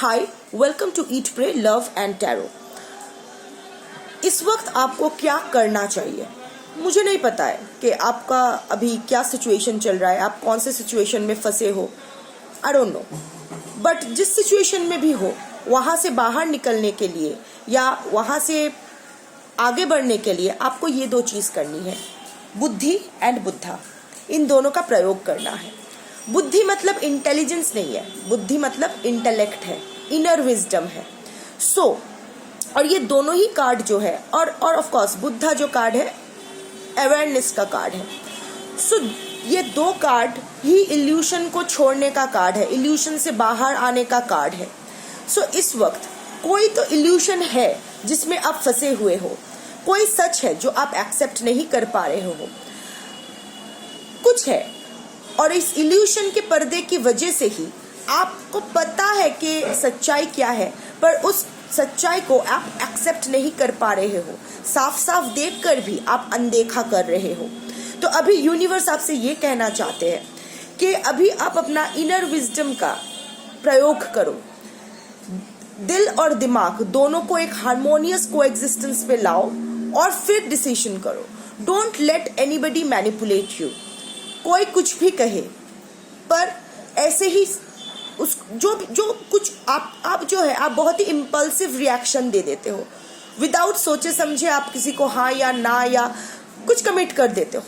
Hi, welcome to eat pray love and tarot. इस वक्त आपको क्या करना चाहिए मुझे नहीं पता है कि आपका अभी क्या सिचुएशन चल रहा है, आप कौन से सिचुएशन में फंसे हो, आई डोंट नो। बट जिस सिचुएशन में भी हो वहाँ से बाहर निकलने के लिए या वहाँ से आगे बढ़ने के लिए आपको ये दो चीज़ करनी है, बुद्धि एंड बुद्धा। इन दोनों का प्रयोग करना है। बुद्धि मतलब इंटेलिजेंस नहीं है, बुद्धि मतलब इंटेलेक्ट है, इनर विजडम है। और ये दोनों ही कार्ड जो है और ऑफ कोर्स बुद्धा जो कार्ड है अवेयरनेस का कार्ड है। ये दो कार्ड ही इल्यूशन को छोड़ने का कार्ड है, इल्यूशन से बाहर आने का कार्ड है। इस वक्त कोई तो इल्यूशन है जिसमें आप फंसे हुए हो, कोई सच है जो आप एक्सेप्ट नहीं कर पा रहे हो, कुछ है और इस इल्यूशन के पर्दे की वजह से ही आपको पता है कि सच्चाई क्या है, पर उस सच्चाई को आप एक्सेप्ट नहीं कर पा रहे हो। साफ साफ देखकर भी आप अनदेखा कर रहे हो। तो अभी यूनिवर्स आपसे ये कहना चाहते हैं कि अभी आप अपना इनर विजडम का प्रयोग करो, दिल और दिमाग दोनों को एक हार्मोनियस कोएग्जिस्टेंस पे लाओ और फिर डिसीजन करो। Don't let anybody manipulate you. कोई कुछ भी कहे पर ऐसे ही उस जो कुछ आप जो है आप बहुत ही इम्पल्सिव रिएक्शन दे देते हो, विदाउट सोचे समझे आप किसी को हाँ या ना या कुछ कमिट कर देते हो,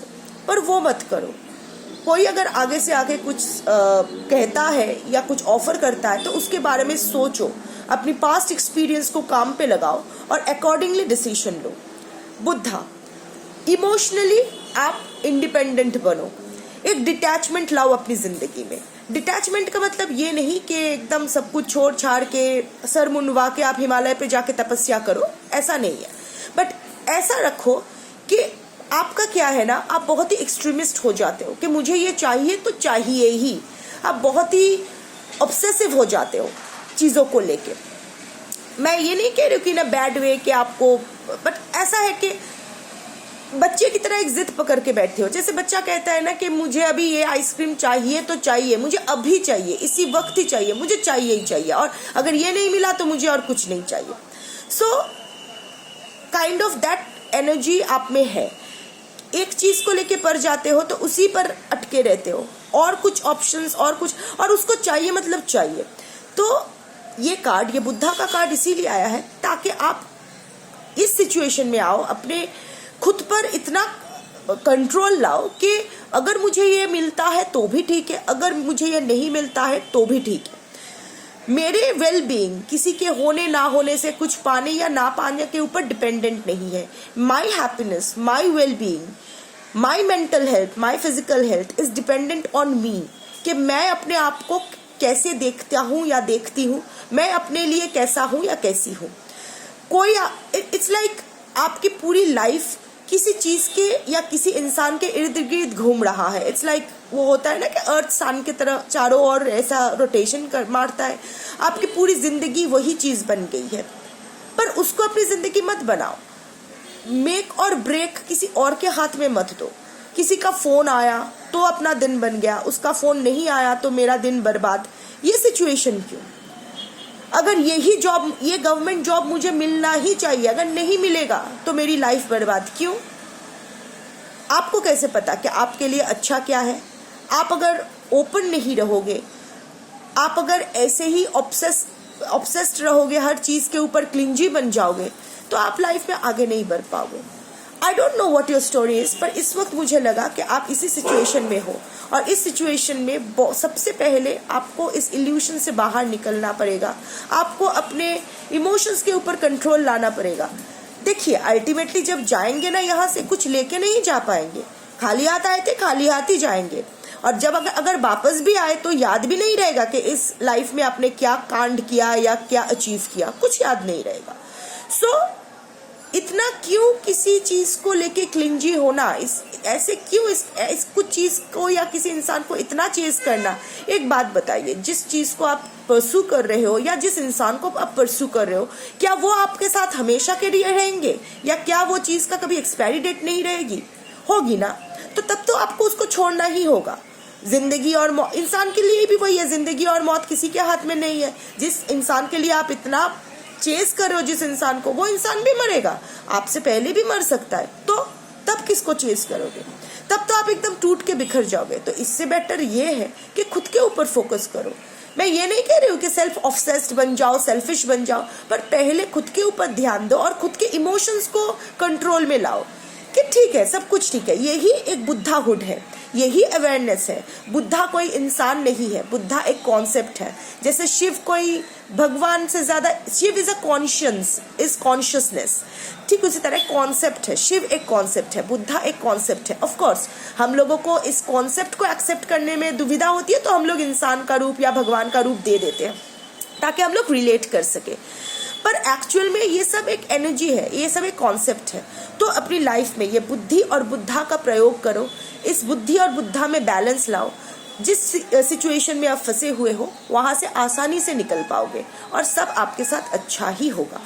पर वो मत करो। कोई अगर आगे से आगे कुछ कहता है या कुछ ऑफर करता है तो उसके बारे में सोचो, अपनी पास्ट एक्सपीरियंस को काम पे लगाओ और अकॉर्डिंगली डिसीजन लो। बुद्धा, इमोशनली आप इंडिपेंडेंट बनो, एक डिटैचमेंट लाओ अपनी जिंदगी में। डिटैचमेंट का मतलब ये नहीं कि एकदम सब कुछ छोड़ छाड़ के सर मुंडवा के आप हिमालय पे जाके तपस्या करो, ऐसा नहीं है। बट ऐसा रखो कि आपका क्या है ना, आप बहुत ही एक्सट्रीमिस्ट हो जाते हो कि मुझे ये चाहिए तो चाहिए ही। आप बहुत ही ऑब्सेसिव हो जाते हो चीज़ों को लेके। मैं ये नहीं कह रही हूँ कि ना बैड वे कि आपको, बट ऐसा है कि बच्चे की तरह एक जिद पकड़ के बैठे हो। जैसे बच्चा कहता है ना कि मुझे अभी ये आइसक्रीम चाहिए तो चाहिए, मुझे अभी चाहिए, इसी वक्त ही चाहिए, मुझे चाहिए ही चाहिए, और अगर ये नहीं मिला तो मुझे और कुछ नहीं चाहिए। काइंड ऑफ दैट एनर्जी आप में है। एक चीज को लेके पर जाते हो तो उसी पर अटके रहते हो, और कुछ ऑप्शंस और कुछ, और उसको चाहिए मतलब चाहिए। तो ये कार्ड, ये बुद्धा का कार्ड इसीलिए आया है ताकि आप इस सिचुएशन में आओ, अपने खुद पर इतना कंट्रोल लाओ कि अगर मुझे ये मिलता है तो भी ठीक है, अगर मुझे ये नहीं मिलता है तो भी ठीक है। मेरे वेल बीइंग किसी के होने ना होने से, कुछ पाने या ना पाने के ऊपर डिपेंडेंट नहीं है। My happiness, my well being, my mental health, my physical health is dependent on me, कि मैं अपने आप को कैसे देखता हूँ या देखती हूँ, मैं अपने लिए कैसा हूँ या कैसी हूँ। कोई इट्स लाइक आपकी पूरी लाइफ किसी चीज के या किसी इंसान के इर्द गिर्द घूम रहा है। इट्स लाइक वो होता है ना कि अर्थ सन की तरह चारों ओर ऐसा रोटेशन मारता है। आपकी पूरी जिंदगी वही चीज बन गई है, पर उसको अपनी जिंदगी मत बनाओ। मेक और ब्रेक किसी और के हाथ में मत दो। किसी का फोन आया तो अपना दिन बन गया, उसका फोन नहीं आया तो मेरा दिन बर्बाद। ये सिचुएशन क्यों? अगर यही जॉब, ये गवर्नमेंट जॉब मुझे मिलना ही चाहिए, अगर नहीं मिलेगा तो मेरी लाइफ बर्बाद क्यों? आपको कैसे पता कि आपके लिए अच्छा क्या है? आप अगर ओपन नहीं रहोगे, आप अगर ऐसे ही ऑब्सेस्ड रहोगे, हर चीज के ऊपर क्लिंजी बन जाओगे, तो आप लाइफ में आगे नहीं बढ़ पाओगे। I don't know what your story is, पर इस वक्त मुझे लगा कि आप इसी सिचुएशन में हो, और इस सिचुएशन में सबसे पहले आपको इस इल्यूशन से बाहर निकलना पड़ेगा। आपको अपने इमोशंस के ऊपर कंट्रोल लाना पड़ेगा। देखिए, अल्टीमेटली जब जाएंगे ना यहाँ से, कुछ लेके नहीं जा पाएंगे। खाली हाथ आए थे, खाली हाथ ही जाएंगे, और जब अगर वापस भी आए तो याद भी नहीं रहेगा कि इस लाइफ में आपने क्या कांड किया या क्या अचीव किया, कुछ याद नहीं रहेगा। इतना क्यों किसी चीज को लेके क्लिंजी होना, ऐसे क्यों इस कुछ चीज को या किसी इंसान को इतना चेज करना? एक बात बताइए, जिस चीज को आप परसू कर रहे हो या जिस इंसान को आप परसू कर रहे हो, क्या वो आपके साथ हमेशा के लिए रहेंगे, या क्या वो चीज का कभी एक्सपायरी डेट नहीं रहेगी? होगी ना, तो तब तो आपको उसको छोड़ना ही होगा। जिंदगी और मौत, इंसान के लिए भी वही है, जिंदगी और मौत किसी के हाथ में नहीं है। जिस इंसान के लिए आप इतना चेस करो, जिस इंसान को, वो इंसान भी मरेगा, आपसे पहले भी मर सकता है, तो तब किसको चेस करोगे? तब तो आप एकदम टूट के बिखर जाओगे। तो इससे बेटर ये है कि खुद के ऊपर फोकस करो। मैं ये नहीं कह रही हूँ कि सेल्फ ऑब्सेस्ड बन जाओ, सेल्फिश बन जाओ, पर पहले खुद के ऊपर ध्यान दो और खुद के इमोशंस को कंट्रोल में लाओ कि ठीक है, सब कुछ ठीक है। यही एक बुद्धाहुड है, यही अवेयरनेस है। बुद्धा कोई इंसान नहीं है, बुद्धा एक कॉन्सेप्ट है। जैसे शिव कोई भगवान से ज्यादा, Shiva is a conscious, is consciousness, ठीक उसी तरह कॉन्सेप्ट है। शिव एक कॉन्सेप्ट है, बुद्धा एक कॉन्सेप्ट है। ऑफ कोर्स हम लोगों को इस कॉन्सेप्ट को एक्सेप्ट करने में दुविधा होती है, तो हम लोग इंसान का रूप या भगवान का रूप दे देते हैं ताकि हम लोग रिलेट कर सके, पर एक्चुअल में ये सब एक एनर्जी है, ये सब एक कॉन्सेप्ट है। तो अपनी लाइफ में ये बुद्धि और बुद्धा का प्रयोग करो, इस बुद्धि और बुद्धा में बैलेंस लाओ। जिस सिचुएशन में आप फंसे हुए हो वहां से आसानी से निकल पाओगे और सब आपके साथ अच्छा ही होगा।